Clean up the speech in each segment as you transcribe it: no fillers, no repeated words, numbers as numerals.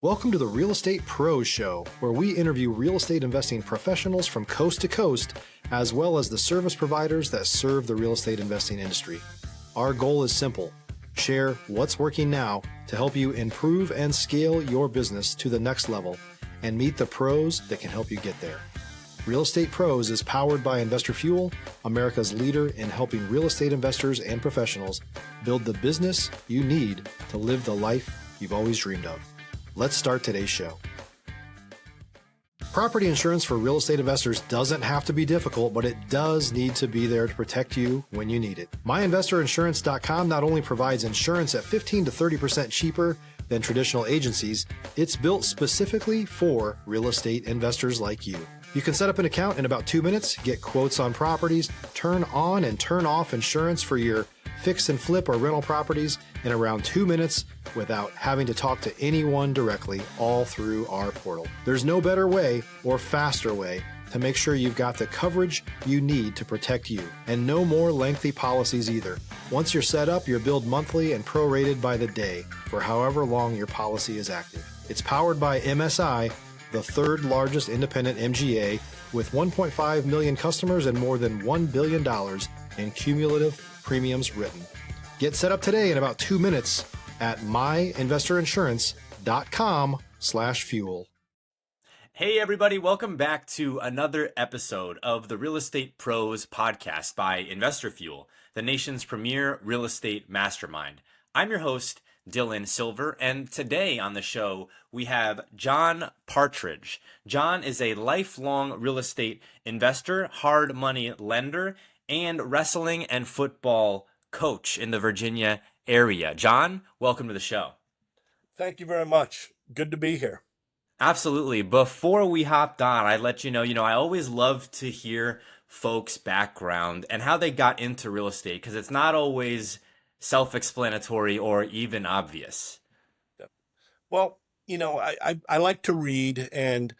Welcome to the Real Estate Pros Show, where we interview real estate investing professionals from coast to coast, as well as the service providers that serve the real estate investing industry. Our goal is simple: share what's working now to help you improve and scale your business to the next level and meet the pros that can help you get there. Real Estate Pros is powered by Investor Fuel, America's leader in helping real estate investors and professionals build the business you need to live the life you've always dreamed of. Let's start today's show. Property insurance for real estate investors doesn't have to be difficult, but it does need to be there to protect you when you need it. MyInvestorInsurance.com not only provides insurance at 15 to 30% cheaper than traditional agencies, it's built specifically for real estate investors like you. You can set up an account in about 2 minutes, get quotes on properties, turn on and turn off insurance for your fix and flip or rental properties in around 2 minutes without having to talk to anyone directly, all through our portal. There's no better way or faster way to make sure you've got the coverage you need to protect you, and no more lengthy policies either. Once you're set up, you're billed monthly and prorated by the day for however long your policy is active. It's powered by MSI, the third largest independent MGA, with 1.5 million customers and more than $1 billion in cumulative premiums written. Get set up today in about 2 minutes at myinvestorinsurance.com/fuel. Hey everybody, welcome back to another episode of the Real Estate Pros podcast by Investor Fuel, the nation's premier real estate mastermind. I'm your host, Dylan Silver, and today on the show we have John Partridge. John is a lifelong real estate investor, hard money lender, and wrestling and football coach in the Virginia area. John, welcome to the show. Thank you very much. Good to be here. Absolutely. Before we hopped on, I'd let you know, I always love to hear folks' background and how they got into real estate, because it's not always self-explanatory or even obvious. Well, I like to read, and,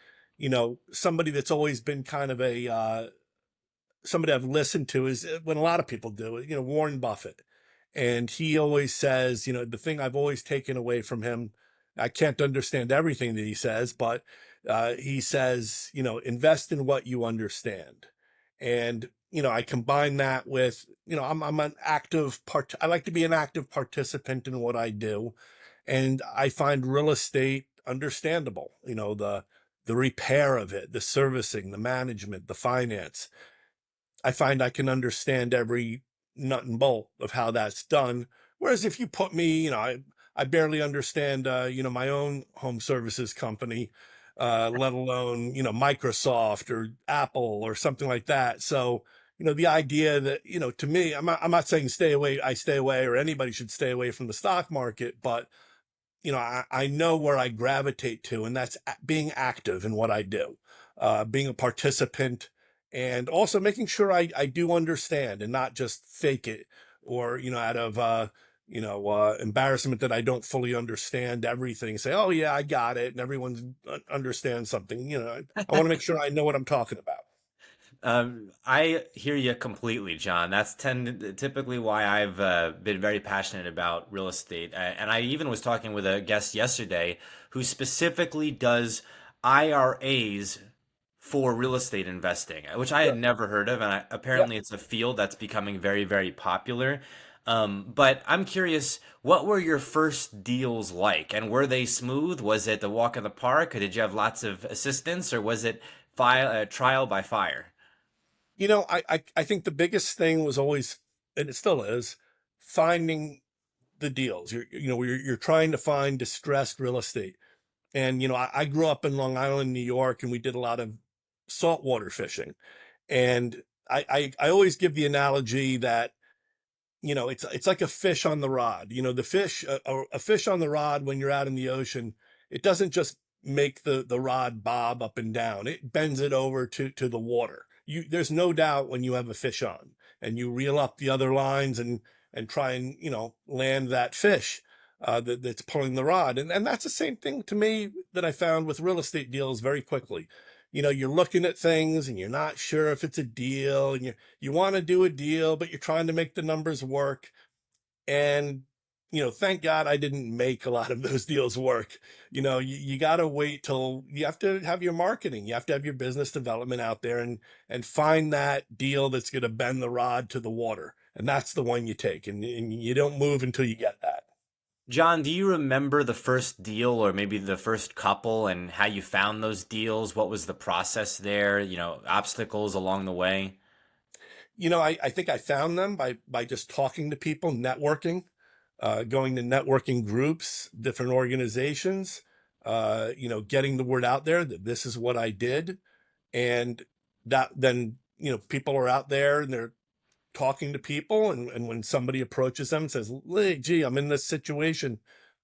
somebody that's always been kind of somebody I've listened to is when a lot of people do it, Warren Buffett. And he always says, the thing I've always taken away from him, I can't understand everything that he says, but he says, invest in what you understand. And, I combine that with, I'm an active I like to be an active participant in what I do. And I find real estate understandable, the repair of it, the servicing, the management, the finance. I find I can understand every nut and bolt of how that's done. Whereas if you put me, I barely understand, my own home services company, let alone, Microsoft or Apple or something like that. So, the idea that, to me, I'm not saying I stay away, or anybody should stay away from the stock market, but, I know where I gravitate to, and that's being active in what I do, being a participant, and also making sure I do understand and not just fake it, or, out of, embarrassment that I don't fully understand everything, say, oh yeah, I got it. And everyone understands something, I want to make sure I know what I'm talking about. I hear you completely, John. That's typically why I've been very passionate about real estate. And I even was talking with a guest yesterday who specifically does IRAs for real estate investing, which I had never heard of. And apparently it's a field that's becoming very, very popular. But I'm curious, what were your first deals like? And were they smooth? Was it the walk in the park? Or did you have lots of assistance? Or was it trial by fire? I think the biggest thing was always, and it still is, finding the deals. You're trying to find distressed real estate. And, I grew up in Long Island, New York, and we did a lot of saltwater fishing. And I always give the analogy that, it's like a fish on the rod. A fish on the rod, when you're out in the ocean, it doesn't just make the rod bob up and down. It bends it over to the water. There's no doubt when you have a fish on and you reel up the other lines and try and, land that fish that's pulling the rod. And that's the same thing to me that I found with real estate deals very quickly. You're looking at things and you're not sure if it's a deal, and you want to do a deal, but you're trying to make the numbers work. And thank God I didn't make a lot of those deals work. You got to wait till you have to have your marketing, you have to have your business development out there and find that deal that's going to bend the rod to the water. And that's the one you take, and you don't move until you get that. John, do you remember the first deal or maybe the first couple and how you found those deals? What was the process there? Obstacles along the way? I think I found them by just talking to people, networking, going to networking groups, different organizations, getting the word out there that this is what I did. And that then, people are out there and they're talking to people. And when somebody approaches them and says, hey, gee, I'm in this situation,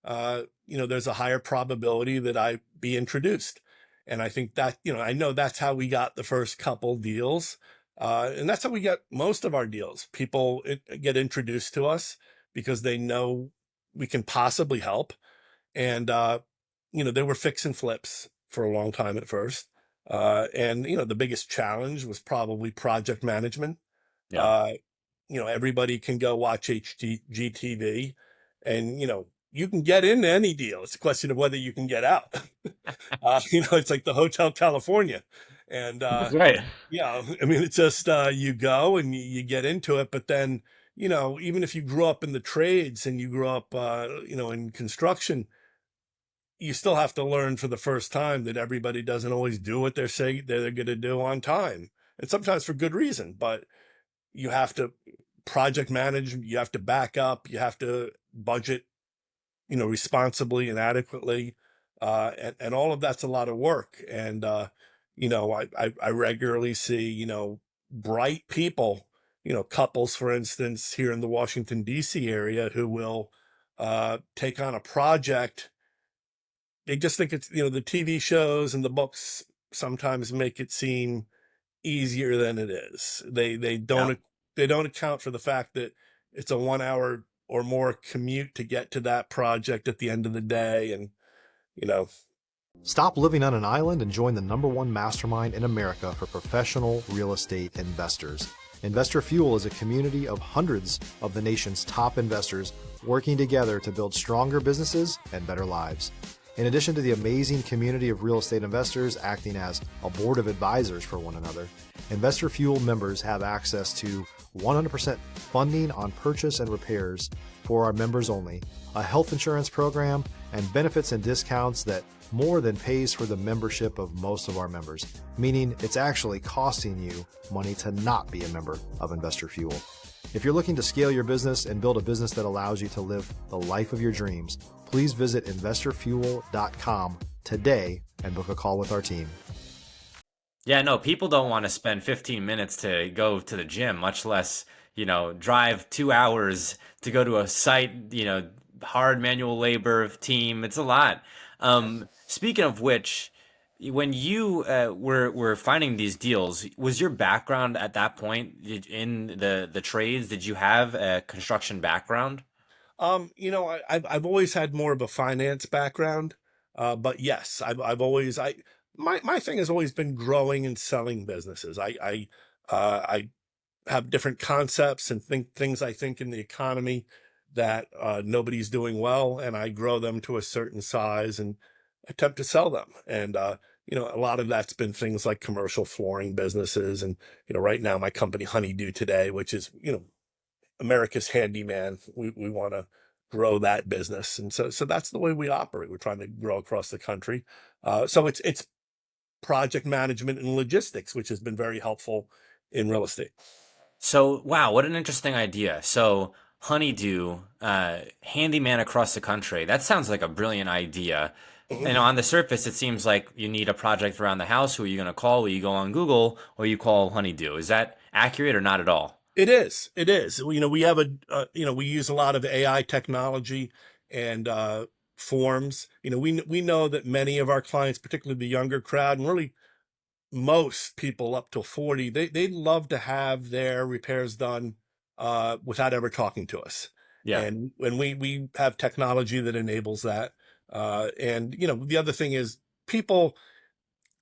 there's a higher probability that I be introduced. And I think that, I know that's how we got the first couple deals. And that's how we get most of our deals. People get introduced to us because they know we can possibly help. And, they were fix and flips for a long time at first. And, the biggest challenge was probably project management. Yeah. Uh, everybody can go watch HGTV and, you can get into any deal. It's a question of whether you can get out. It's like the Hotel California. And, That's right. yeah, I mean, it's just you go and you get into it. But then, even if you grew up in the trades and you grew up, in construction, you still have to learn for the first time that everybody doesn't always do what they're saying they're going to do on time. And sometimes for good reason, but you have to project manage, you have to back up, you have to budget, responsibly and adequately. And all of that's a lot of work. And, I regularly see, bright people, couples, for instance, here in the Washington, D.C. area who will take on a project. They just think it's, the TV shows and the books sometimes make it seem easier than it is. Yeah. They don't account for the fact that it's a 1 hour or more commute to get to that project at the end of the day. And, you know, Stop living on an island and join the #1 mastermind in America for professional real estate investors. Investor Fuel is a community of hundreds of the nation's top investors working together to build stronger businesses and better lives. In addition to the amazing community of real estate investors acting as a board of advisors for one another, Investor Fuel members have access to 100% funding on purchase and repairs for our members only, a health insurance program, and benefits and discounts that more than pays for the membership of most of our members, meaning it's actually costing you money to not be a member of Investor Fuel. If you're looking to scale your business and build a business that allows you to live the life of your dreams, please visit investorfuel.com today and book a call with our team. Yeah, no, people don't want to spend 15 minutes to go to the gym, much less, drive 2 hours to go to a site, hard manual labor team. It's a lot. Speaking of which, when you were finding these deals, was your background at that point in the trades? Did you have a construction background? I've always had more of a finance background, but yes, I've always my thing has always been growing and selling businesses. I have different concepts and things I think in the economy that nobody's doing well, and I grow them to a certain size and attempt to sell them. And a lot of that's been things like commercial flooring businesses, and right now my company Honeydew Today, which is America's handyman. We want to grow that business, and so that's the way we operate. We're trying to grow across the country. So it's project management and logistics, which has been very helpful in real estate. So, wow, what an interesting idea. So, Honeydew, handyman across the country. That sounds like a brilliant idea. And Mhm. on the surface, it seems like you need a project around the house. Who are you going to call? Will you go on Google or you call Honeydew? Is that accurate or not at all? It is. It is. We have we use a lot of AI technology and forms. We know that many of our clients, particularly the younger crowd, and really most people up to 40, they love to have their repairs done without ever talking to us. Yeah. And when we have technology that enables that. And the other thing is people,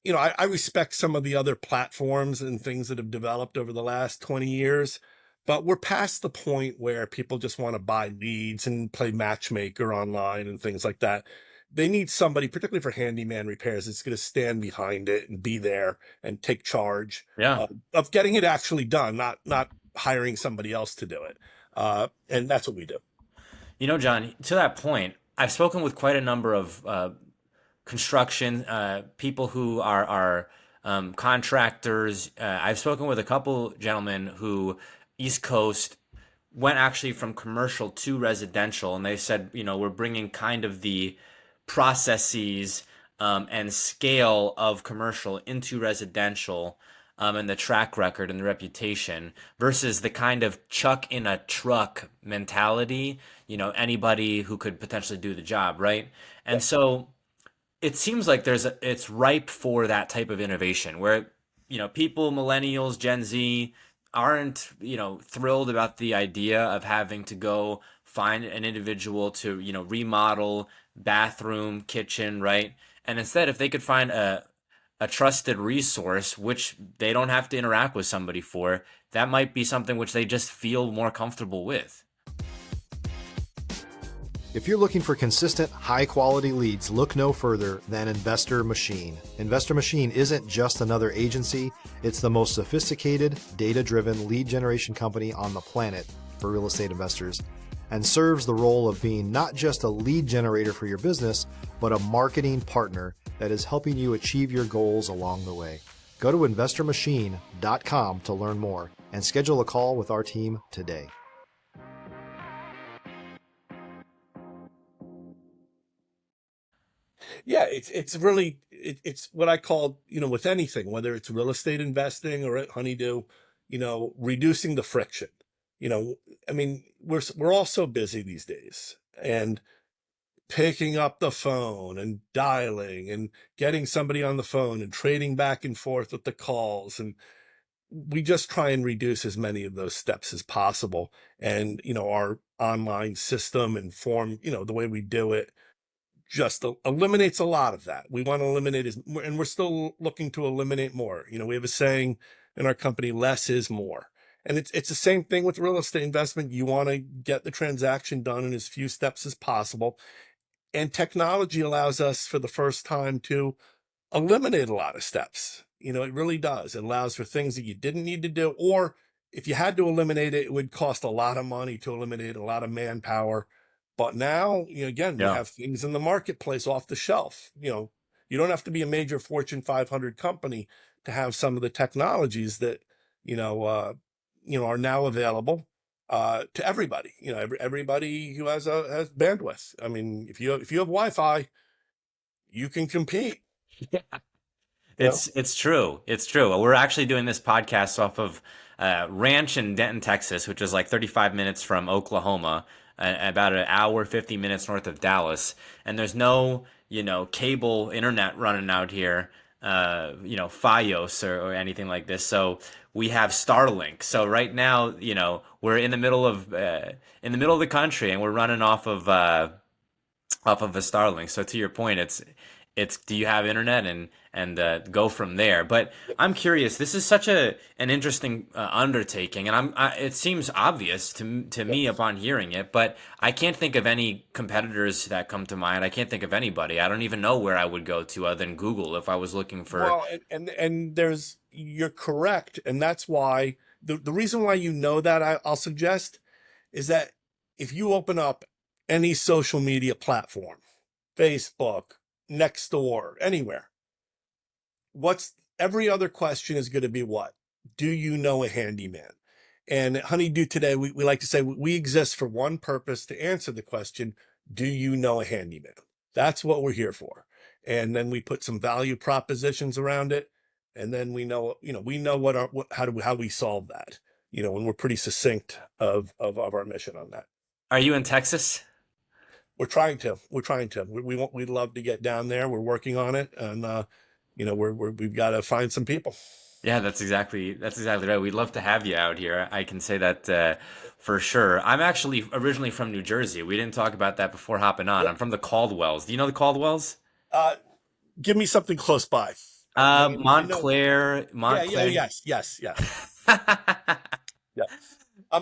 I respect some of the other platforms and things that have developed over the last 20 years, But we're past the point where people just want to buy leads and play matchmaker online and things like that. They need somebody, particularly for handyman repairs, that's going to stand behind it and be there and take charge Yeah. of getting it actually done, not hiring somebody else to do it. And that's what we do. You know, John, to that point, I've spoken with quite a number of construction people who are contractors. I've spoken with a couple gentlemen who East Coast went actually from commercial to residential, and they said, you know, we're bringing kind of the processes and scale of commercial into residential. And the track record and the reputation versus the kind of chuck in a truck mentality, you know, anybody who could potentially do the job, right? And so it seems like it's ripe for that type of innovation where, you know, people, millennials, Gen Z aren't, you know, thrilled about the idea of having to go find an individual to, you know, remodel bathroom, kitchen, right? And instead, if they could find a trusted resource, which they don't have to interact with somebody for, that might be something which they just feel more comfortable with. If you're looking for consistent, high-quality leads, look no further than Investor Machine. Investor Machine isn't just another agency. It's the most sophisticated, data-driven lead generation company on the planet for real estate investors, and serves the role of being not just a lead generator for your business, but a marketing partner that is helping you achieve your goals along the way. Go to investormachine.com to learn more and schedule a call with our team today. Yeah, it's really it's what I call, you know, with anything, whether it's real estate investing or at Honeydew, you know, reducing the friction. You know, I mean, we're all so busy these days, and picking up the phone and dialing and getting somebody on the phone and trading back and forth with the calls, and we just try and reduce as many of those steps as possible. And you know, our online system and form, you know, the way we do it just eliminates a lot of that. We want to eliminate and we're still looking to eliminate more. You know, we have a saying in our company, less is more. And it's the same thing with real estate investment. You want to get the transaction done in as few steps as possible. And technology allows us for the first time to eliminate a lot of steps. You know, it really does. It allows for things that you didn't need to do, or if you had to eliminate it, it would cost a lot of money to eliminate, a lot of manpower. But now, you know, again, we Yeah. have things in the marketplace off the shelf. You know, you don't have to be a major Fortune 500 company to have some of the technologies that, you know, are now available to everybody. You know, everybody who has bandwidth. I mean, if you have Wi-Fi, you can compete. You know? It's true. It's true. We're actually doing this podcast off of ranch in Denton, Texas, which is like 35 minutes from Oklahoma, about an hour, 50 minutes north of Dallas. And there's no, you know, cable internet running out here, you know, Fios or anything like this. So we have Starlink. So right now, you know, we're in the middle of the country, and we're running off of a Starlink. So to your point, it's do you have internet, and go from there. But I'm curious. This is such an interesting undertaking, and it seems obvious to me upon hearing it, but I can't think of any competitors that come to mind. I can't think of anybody. I don't even know where I would go to other than Google if I was looking for. Well, and you're correct, and that's why the reason why you know that I'll suggest is that if you open up any social media platform, Facebook, Nextdoor, anywhere, what's every other question is going to be what? Do you know a handyman? And at Honeydew today, we like to say we exist for one purpose, to answer the question, do you know a handyman? That's what we're here for. And then we put some value propositions around it. And then we know how we solve that, you know, and we're pretty succinct of our mission on that. Are you in Texas? We'd love to get down there. We're working on it. And, you know, we've got to find some people. Yeah, that's exactly right. We'd love to have you out here. I can say that for sure. I'm actually originally from New Jersey. We didn't talk about that before hopping on. I'm from the Caldwells. Do you know the Caldwells? Give me something close by. I know. Montclair. Yeah, yes. Yeah.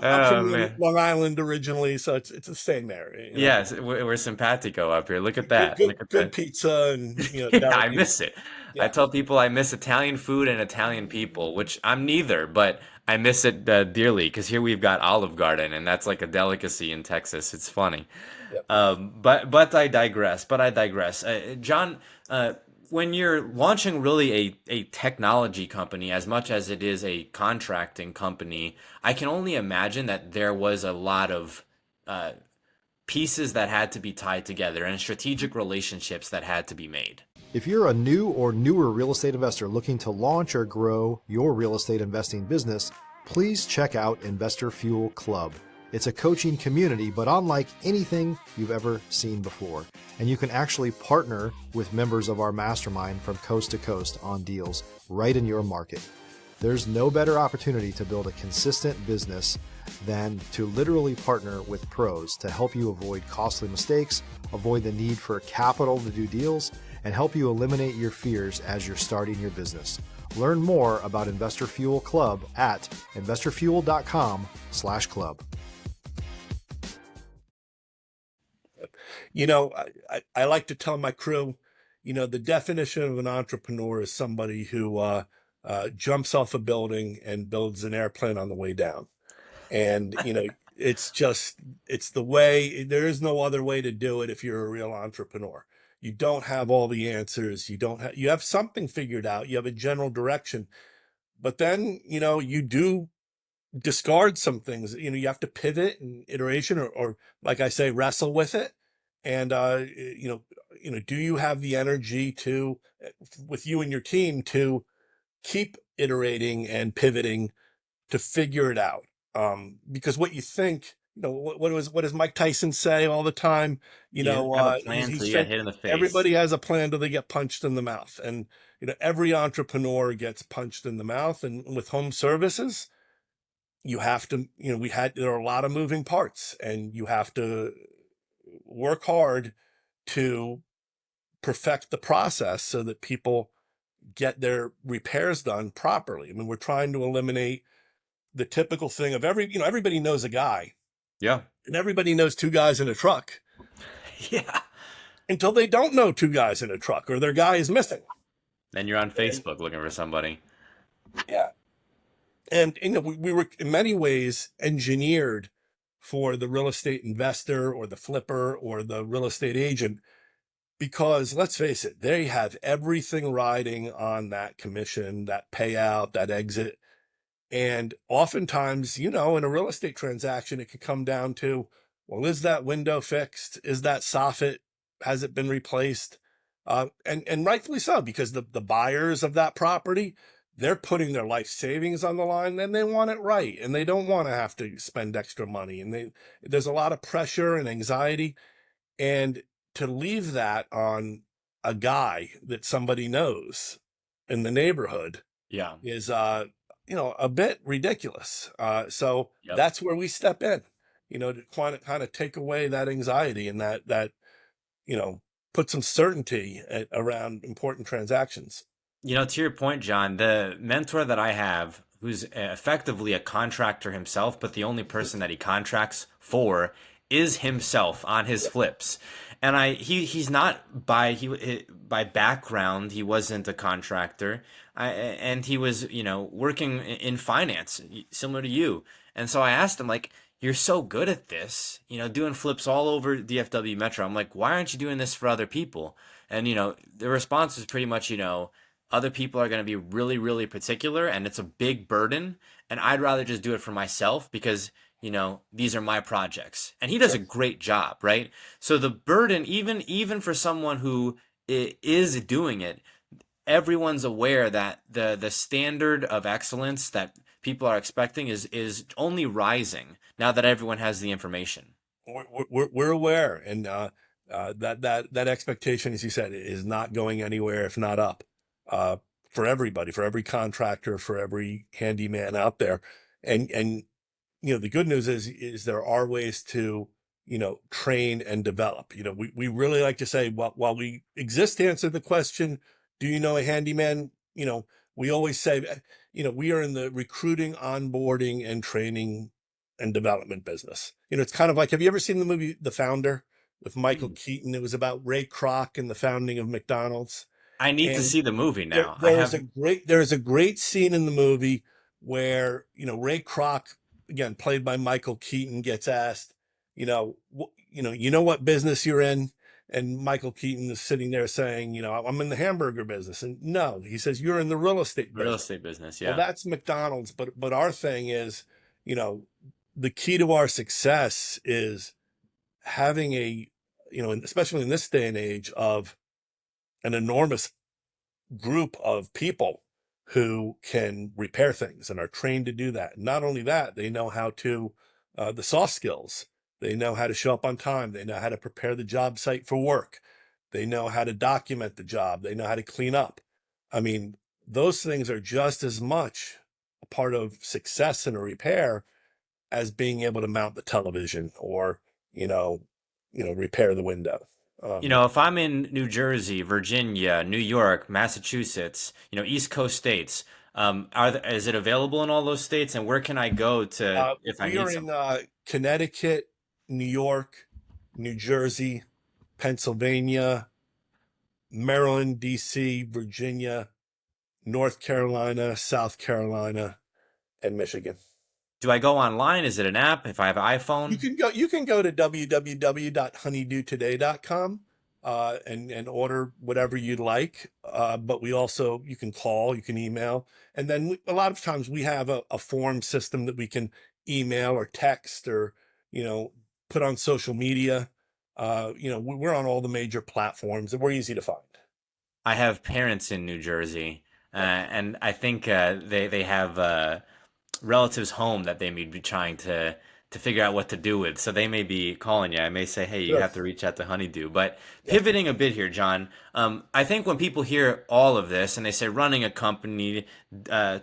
I'm from Oh man. Long Island originally, so it's the same area, you know. Yes, we're simpatico up here. Look at Good that. good Look at good that. pizza and Yeah, I deli. miss it. I Yeah. tell people I miss Italian food and Italian people, which I'm neither, but I miss it dearly because here we've got Olive Garden, and that's like a delicacy in Texas. It's funny. Yep. But I digress. But I digress. John, when you're launching really a technology company, as much as it is a contracting company, I can only imagine that there was a lot of uh, pieces that had to be tied together and strategic relationships that had to be made. If you're a new or newer real estate investor looking to launch or grow your real estate investing business, please check out Investor Fuel Club. It's a coaching community, but unlike anything you've ever seen before. And you can actually partner with members of our mastermind from coast to coast on deals right in your market. There's no better opportunity to build a consistent business than to literally partner with pros to help you avoid costly mistakes, avoid the need for capital to do deals, and help you eliminate your fears as you're starting your business. Learn more about Investor Fuel Club at investorfuel.com/club. I like to tell my crew, the definition of an entrepreneur is somebody who jumps off a building and builds an airplane on the way down. And, it's the way, there is no other way to do it if you're a real entrepreneur. You don't have all the answers. You have something figured out. You have a general direction, but then, you do discard some things. You have to pivot and iteration, or like I say, wrestle with it. And do you have the energy to, with you and your team, to keep iterating and pivoting to figure it out? Because what you think, what does Mike Tyson say all the time? You don't have a He, plan he till you get said hit in the face. everybody has a plan till they get punched in the mouth, and every entrepreneur gets punched in the mouth. And with home services, you have to, there are a lot of moving parts, and you have to work hard to perfect the process so that people get their repairs done properly. I mean, we're trying to eliminate the typical thing of everybody knows a guy, Yeah. and everybody knows two guys in a truck Yeah. until they don't know two guys in a truck, or their guy is missing. Then you're on And Facebook looking for somebody. yeah. And, we were in many ways engineered for the real estate investor or the flipper or the real estate agent, because let's face it, they have everything riding on that commission, that payout, that exit. And oftentimes, in a real estate transaction, it could come down to, well, is that window fixed? Is that soffit, has it been replaced? And rightfully so, because the buyers of that property, they're putting their life savings on the line, and they want it right, and they don't want to have to spend extra money. And there's a lot of pressure and anxiety, and to leave that on a guy that somebody knows in the neighborhood Yeah. is a bit ridiculous. So Yep. that's where we step in, to kind of take away that anxiety, and that put some certainty around important transactions. To your point, John, the mentor that I have, who's effectively a contractor himself, but the only person that he contracts for is himself on his flips. And he's not by background, he wasn't a contractor. And he was, working in finance, similar to you. And so I asked him, like, you're so good at this, doing flips all over DFW Metro. I'm like, why aren't you doing this for other people? And, the response was pretty much, other people are going to be really, really particular, and it's a big burden. And I'd rather just do it for myself because, these are my projects. And he does a great job, right? So the burden, even for someone who is doing it, everyone's aware that the standard of excellence that people are expecting is only rising now that everyone has the information. We're aware, and that expectation, as you said, is not going anywhere, if not up, uh, for everybody, for every contractor, for every handyman out there. And the good news is there are ways to train and develop. We really like to say, while we exist to answer the question, do you know a handyman? We always say, we are in the recruiting, onboarding, and training and development business. It's kind of like, have you ever seen the movie The Founder with Michael Mm. Keaton? It was about Ray Kroc and the founding of McDonald's. I need to And see the movie there, now. I there is have. a great there is a great scene in the movie where Ray Kroc, again played by Michael Keaton, gets asked, you know what business you're in, and Michael Keaton is sitting there saying, I'm in the hamburger business, and no, he says you're in the real estate Real business. estate business, Well, yeah. that's McDonald's, but our thing is, you know, the key to our success is having especially in this day and age of an enormous group of people who can repair things and are trained to do that. Not only that, they know how to, the soft skills. They know how to show up on time. They know how to prepare the job site for work. They know how to document the job. They know how to clean up. I mean, those things are just as much a part of success in a repair as being able to mount the television or, you know, repair the window. Um, If I'm in New Jersey, Virginia, New York, Massachusetts, East Coast states, is it available in all those states? And where can I go to if I we need are in something? Connecticut, New York, New Jersey, Pennsylvania, Maryland, DC, Virginia, North Carolina, South Carolina, and Michigan. Do I go online? Is it an app? If I have an You iPhone? can go to www.honeydewtoday.com and order whatever you'd like. But you can call, you can email, and then a lot of times we have a form system that we can email or text or you know put on social media. We're on all the major platforms and we're easy to find. I have parents in New Jersey, Yep. and I think they have relatives home that they may be trying to figure out what to do with. So they may be calling you. I may say, hey, you Sure. have to reach out to Honeydew. But Yep. pivoting a bit here, John, I think when people hear all of this and they say running a company,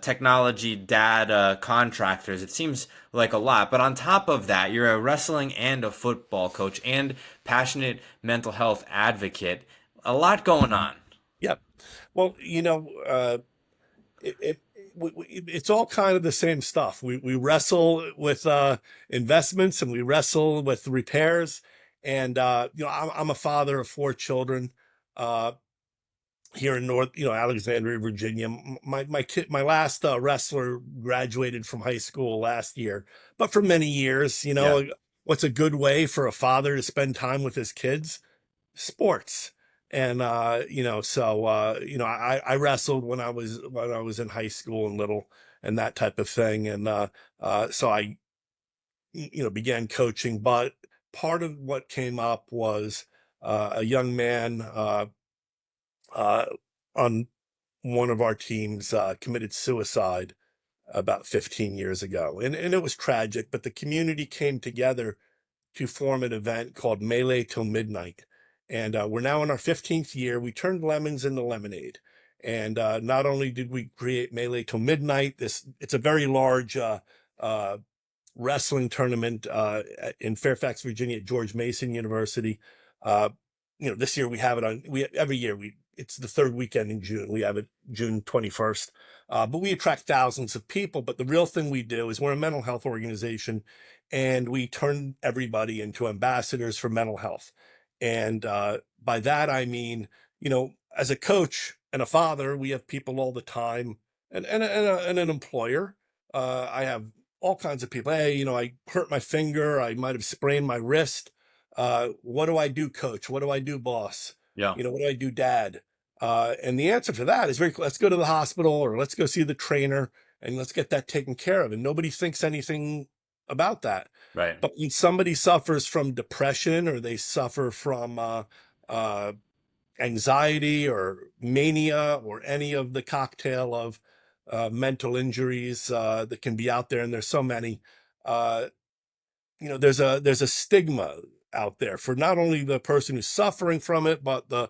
technology, data, contractors, it seems like a lot. But on top of that, you're a wrestling and a football coach and passionate mental health advocate. A lot going on. Yep. Well, it's all kind of the same stuff. We wrestle with investments and we wrestle with repairs. And I'm a father of four children here in Alexandria, Virginia. My last wrestler graduated from high school last year, but for many years, Yeah. what's a good way for a father to spend time with his kids? Sports. And I wrestled when I was in high school and little and that type of thing. And so I began coaching. But part of what came up was a young man uh, on one of our teams committed suicide about 15 years ago, and it was tragic. But the community came together to form an event called Melee Till Midnight. And we're now in our 15th year. We turned lemons into lemonade. And not only did we create Melee Till Midnight, it's a very large uh, wrestling tournament in Fairfax, Virginia, at George Mason University. This year we have it on. We every year it's the third weekend in June. We have it June 21st. But we attract thousands of people. But the real thing we do is we're a mental health organization, and we turn everybody into ambassadors for mental health. And by that I mean, as a coach and a father, we have people all the time, and an employer. I have all kinds of people. Hey, I hurt my finger. I might have sprained my wrist. What do I do, coach? What do I do, boss? Yeah. What do I do, dad? And the answer for that is very clear. Let's go to the hospital or let's go see the trainer and let's get that taken care of. And nobody thinks anything about that. Right. But when somebody suffers from depression or they suffer from uh, anxiety or mania or any of the cocktail of mental injuries that can be out there, and there's so many. Uh, there's a stigma out there for not only the person who's suffering from it, but the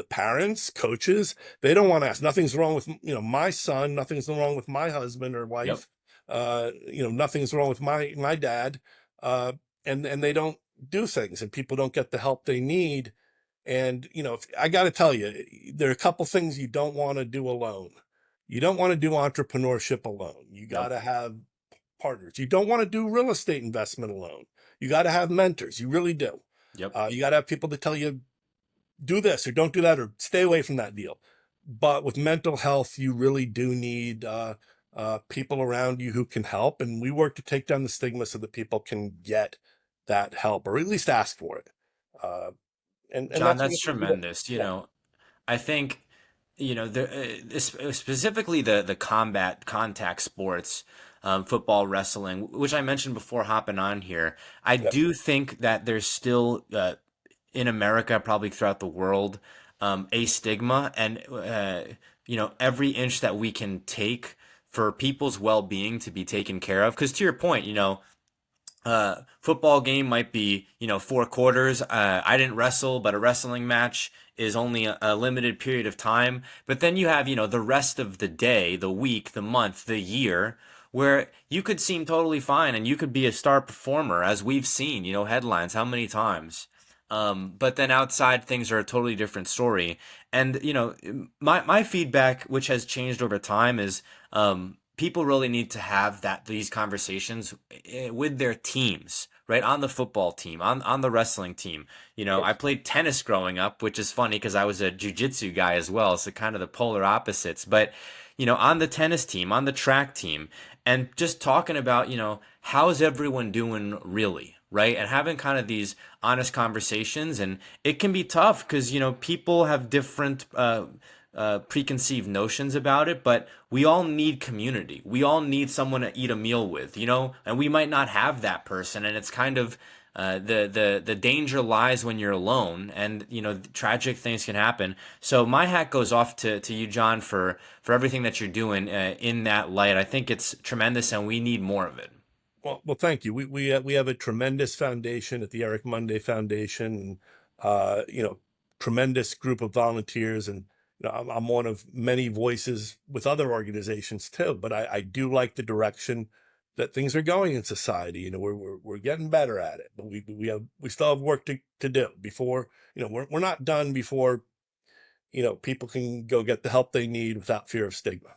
parents, coaches. They don't want to ask. Nothing's wrong with my son. Nothing's wrong with my husband or Yep. wife. Nothing's wrong with my dad. Uh, and they don't do things, and people don't get the help they need. And I got to tell you, there are a couple things you don't want to do alone. You don't want to do entrepreneurship alone. You got Yep. to have partners. You don't want to do real estate investment alone. You got to have mentors. You really do. Yep. You got to have people to tell you, do this or don't do that or stay away from that deal. But with mental health, you really do need people around you who can help. And we work to take down the stigma so that people can get that help or at least ask for it. Uh, and John, that's what we that's have to do. tremendous. Yeah. I think, specifically the combat contact sports, football, wrestling, which I mentioned before hopping on here. I Yeah. do think that there's still, in America, probably throughout the world, a stigma, and every inch that we can take for people's well-being to be taken care of. Because to your point, football game might be, 4 quarters. I didn't wrestle, but a wrestling match is only a limited period of time. But then you have, the rest of the day, the week, the month, the year, where you could seem totally fine and you could be a star performer, as we've seen, headlines, how many times? But then outside things are a totally different story. And, my feedback, which has changed over time, is, people really need to have these conversations with their teams, right? On the football team, on the wrestling team. I Yes. played tennis growing up, which is funny because I was a jujitsu guy as well. So kind of the polar opposites. But, on the tennis team, on the track team, and just talking about, how's everyone doing really? Right. And having kind of these honest conversations. And it can be tough because, people have different preconceived notions about it, but we all need community. We all need someone to eat a meal with, and we might not have that person. And it's kind of the danger lies when you're alone, and tragic things can happen. So my hat goes off to you, John, for everything that you're doing in that light. I think it's tremendous, and we need more of it. Well, thank you. We have a tremendous foundation at the Eric Monday Foundation, and tremendous group of volunteers, and I'm one of many voices with other organizations too. But I do like the direction that things are going in society. We're getting better at it, but we still have work to do before we're not done before people can go get the help they need without fear of stigma.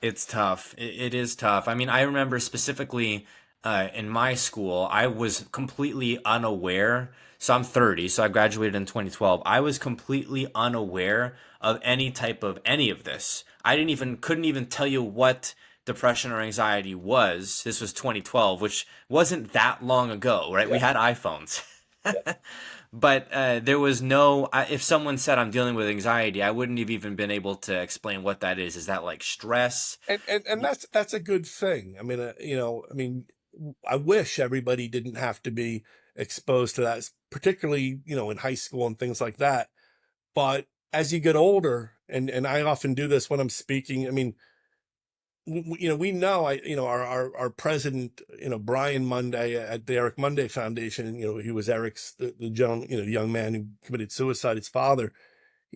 It's tough. It is tough. I mean, I remember specifically in my school, I was completely unaware. So I'm 30, so I graduated in 2012. I was completely unaware of any of this. Couldn't even tell you what depression or anxiety was. This was 2012, which wasn't that long ago, right? We Yeah. had iPhones. Yeah. But there was if someone said I'm dealing with anxiety, I wouldn't have even been able to explain what that is. Is that like stress? And that's a good thing. I mean, I wish everybody didn't have to be exposed to that, particularly, in high school and things like that. But as you get older, and I often do this when I'm speaking, I mean, we know, our president, Brian Monday at the Eric Monday Foundation, he was Eric's, the young man who committed suicide, his father.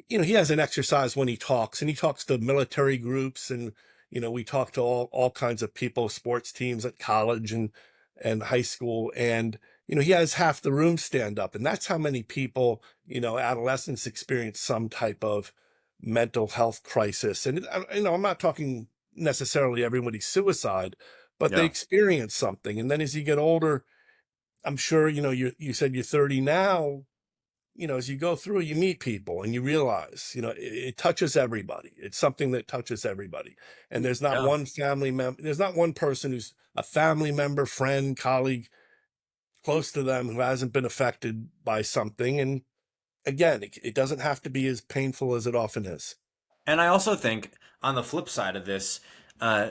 He has an exercise when he talks, and he talks to military groups, and we talk to all kinds of people, sports teams at college and high school, and he has half the room stand up, and that's how many people, adolescents experience some type of mental health crisis. And I'm not talking necessarily everybody's suicide, but they Yeah. experience something, and then as you get older, I'm sure you said you're 30 now. As you go through, you meet people and you realize, it touches everybody. It's something that touches everybody. And there's not Yeah. one family member, there's not one person who's a family member, friend, colleague close to them who hasn't been affected by something. And again, it doesn't have to be as painful as it often is. And I also think on the flip side of this, uh,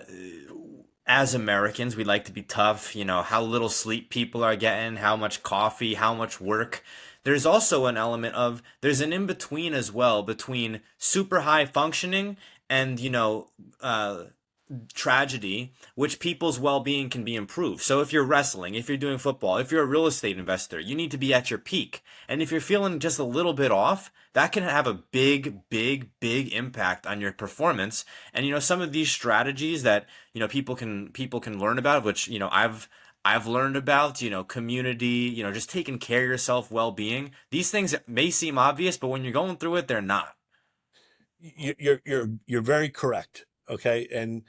as Americans, we like to be tough, how little sleep people are getting, how much coffee, how much work. There's also an element of there's an in between as well between super high functioning and, tragedy, which people's well-being can be improved. So if you're wrestling, if you're doing football, if you're a real estate investor, you need to be at your peak. And if you're feeling just a little bit off, that can have a big, big, big impact on your performance. And some of these strategies that people can learn about, which I've learned about, community, just taking care of yourself, well-being. These things may seem obvious, but when you're going through it, they're not. You're very correct. Okay. And,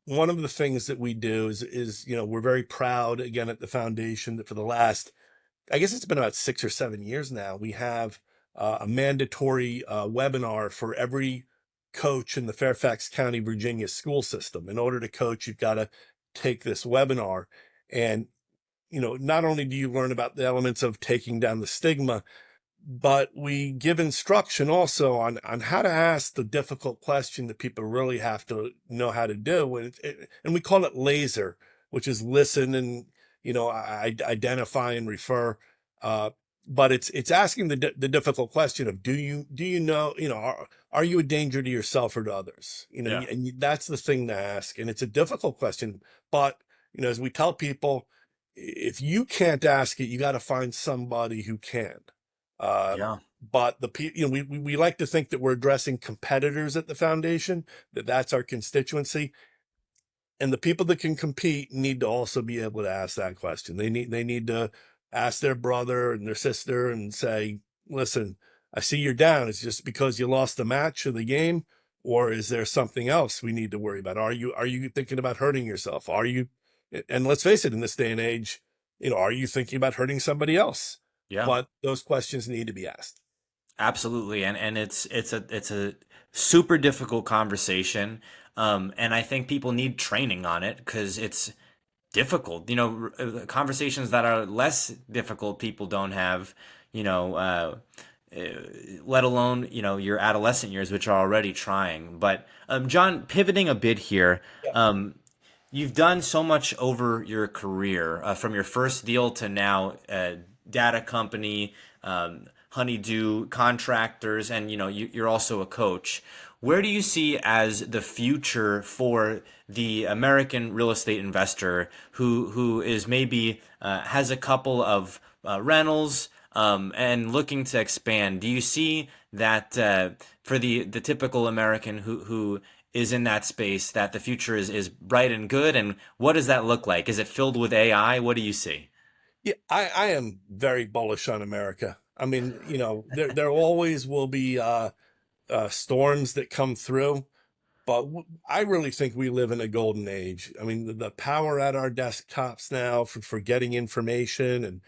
one of the things that we do is we're very proud, again, at the foundation, that for the last, I guess it's been about 6 or 7 years now, we have a mandatory webinar for every coach in the Fairfax County, Virginia school system. In order to coach, you've got to take this webinar. And, not only do you learn about the elements of taking down the stigma, but we give instruction also on how to ask the difficult question that people really have to know how to do. And we call it LASER, which is listen and, identify and refer. But it's asking the difficult question of, do you know, are you a danger to yourself or to others? Yeah. And that's the thing to ask. And it's a difficult question, but, as we tell people, if you can't ask it, you got to find somebody who can. Yeah. But we like to think that we're addressing competitors at the foundation, that's our constituency. And the people that can compete need to also be able to ask that question. They need to ask their brother and their sister and say, listen, I see you're down. It's just because you lost the match or the game, or is there something else we need to worry about? Are you thinking about hurting yourself? And let's face it, in this day and age, are you thinking about hurting somebody else? Yeah. But those questions need to be asked. Absolutely. And it's a super difficult conversation. And I think people need training on it because it's difficult. Conversations that are less difficult, people don't have, let alone, your adolescent years, which are already trying. But John, pivoting a bit here, you've done so much over your career, from your first deal to now, data company, honeydew, contractors, and you're also a coach. Where do you see as the future for the American real estate investor who is maybe has a couple of rentals and looking to expand? Do you see that for the typical American who is in that space, that the future is bright and good? And what does that look like? Is it filled with AI? What do you see? Yeah, I am very bullish on America. I mean, there always will be storms that come through, but I really think we live in a golden age. I mean, the power at our desktops now for getting information and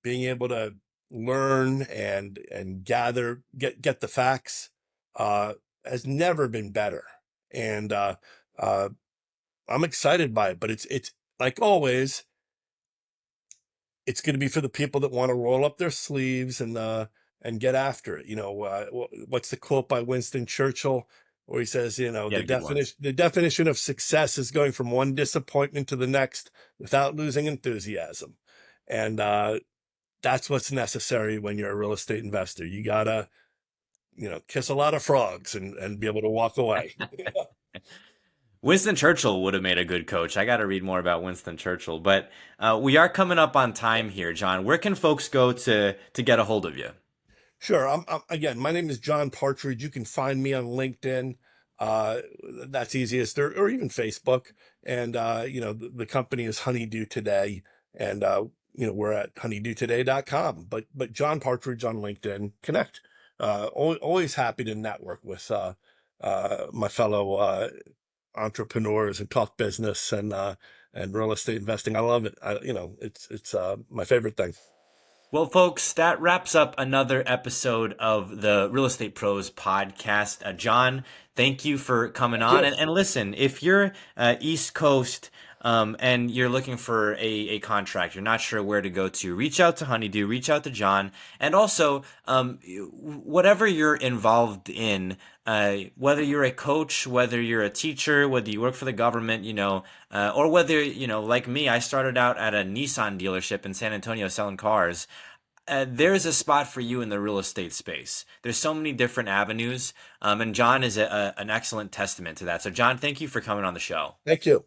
being able to learn and get the facts has never been better. And I'm excited by it, but it's like always, it's going to be for the people that want to roll up their sleeves and get after it. What's the quote by Winston Churchill where he says, the definition of success is going from one disappointment to the next without losing enthusiasm. And that's what's necessary when you're a real estate investor. You gotta, kiss a lot of frogs and be able to walk away. Winston Churchill would have made a good coach. I got to read more about Winston Churchill, but we are coming up on time here, John. Where can folks go to get a hold of you? Sure. Again, my name is John Partridge. You can find me on LinkedIn. That's easiest, or even Facebook. And, the company is Honeydew Today. And, we're at honeydewtoday.com. But John Partridge on LinkedIn, connect. Always happy to network with my fellow entrepreneurs and talk business and real estate investing. I love it. It's my favorite thing. Well, folks, that wraps up another episode of the Real Estate Pros podcast. John, thank you for coming on. And listen, if you're East Coast and you're looking for a contract, you're not sure where to go to, reach out to Honeydew, reach out to John. And also, whatever you're involved in, whether you're a coach, whether you're a teacher, whether you work for the government, or whether, like me, I started out at a Nissan dealership in San Antonio selling cars. There's a spot for you in the real estate space. There's so many different avenues. And John is an excellent testament to that. So John, thank you for coming on the show. Thank you.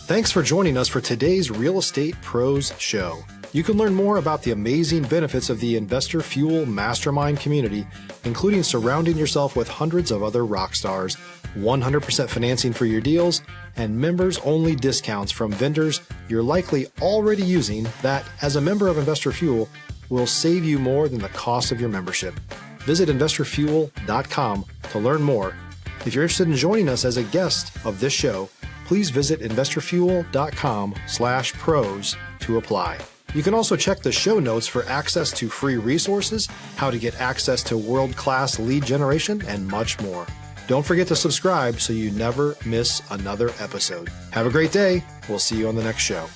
Thanks for joining us for today's Real Estate Pros Show. You can learn more about the amazing benefits of the Investor Fuel Mastermind community, including surrounding yourself with hundreds of other rock stars, 100% financing for your deals, and members-only discounts from vendors you're likely already using that, as a member of Investor Fuel, will save you more than the cost of your membership. Visit investorfuel.com to learn more If you're interested in joining us as a guest of this show, please visit investorfuel.com/pros to apply. You can also check the show notes for access to free resources, how to get access to world-class lead generation, and much more. Don't forget to subscribe so you never miss another episode. Have a great day. We'll see you on the next show.